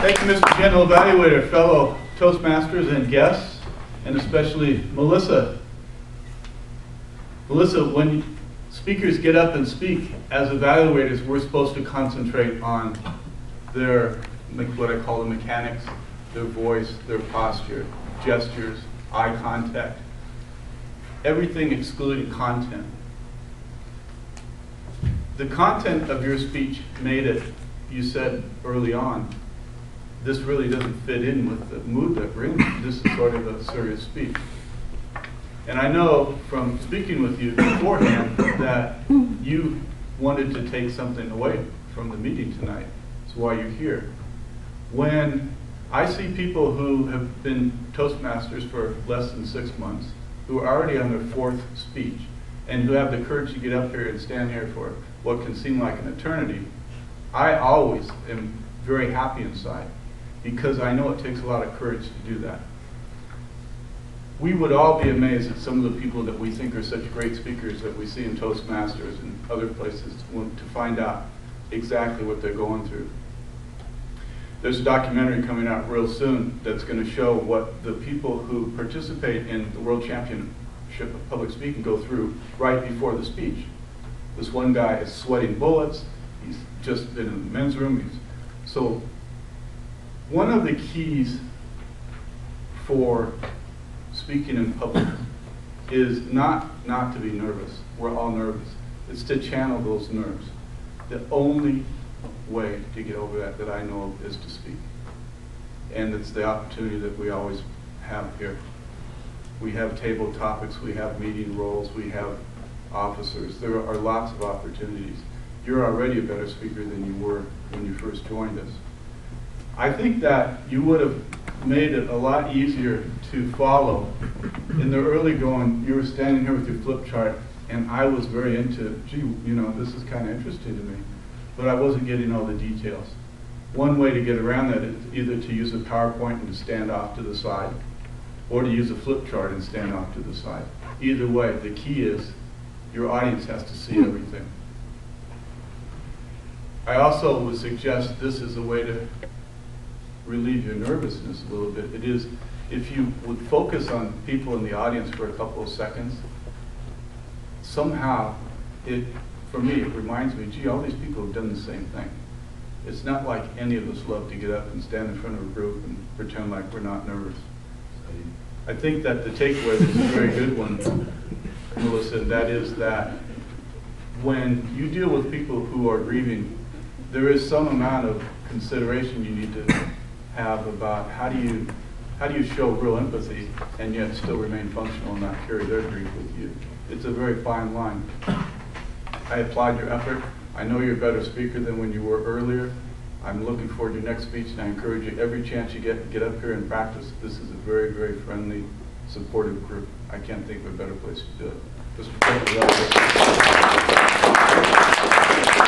Thank you, Mr. General Evaluator, fellow Toastmasters and guests, and especially Melissa. Melissa, when speakers get up and speak, as evaluators, we're supposed to concentrate on their, what I call the mechanics, their voice, their posture, gestures, eye contact, everything excluding content. The content of your speech made it, you said early on, this really doesn't fit in with the mood that we're in. This is sort of a serious speech. And I know from speaking with you beforehand that you wanted to take something away from the meeting tonight. That's why you're here. When I see people who have been Toastmasters for less than 6 months, who are already on their 4th speech, and who have the courage to get up here and stand here for what can seem like an eternity, I always am very happy inside, because I know it takes a lot of courage to do that. We would all be amazed at some of the people that we think are such great speakers that we see in Toastmasters and other places to find out exactly what they're going through. There's a documentary coming out real soon that's going to show what the people who participate in the World Championship of Public Speaking go through right before the speech. This one guy is sweating bullets. He's just been in the men's room. So one of the keys for speaking in public is not to be nervous. We're all nervous. It's to channel those nerves. The only way to get over that I know of is to speak. And it's the opportunity that we always have here. We have table topics, we have meeting roles, we have officers. There are lots of opportunities. You're already a better speaker than you were when you first joined us. I think that you would have made it a lot easier to follow. In the early going, you were standing here with your flip chart, and I was very into, gee, you know, this is kind of interesting to me, but I wasn't getting all the details. One way to get around that is either to use a PowerPoint and to stand off to the side, or to use a flip chart and stand off to the side. Either way, the key is your audience has to see everything. I also would suggest this is a way to relieve your nervousness a little bit. It is, if you would focus on people in the audience for a couple of seconds, somehow for me, it reminds me, gee, all these people have done the same thing. It's not like any of us love to get up and stand in front of a group and pretend like we're not nervous. I think that the takeaway is a very good one, Melissa, and that is that when you deal with people who are grieving, there is some amount of consideration you need to have about how do you show real empathy and yet still remain functional and not carry their grief with you. It's a very fine line. I applaud your effort. I know you're a better speaker than when you were earlier. I'm looking forward to your next speech, and I encourage you every chance you get up here and practice. This is a very, very friendly, supportive group. I can't think of a better place to do it. Mr. President.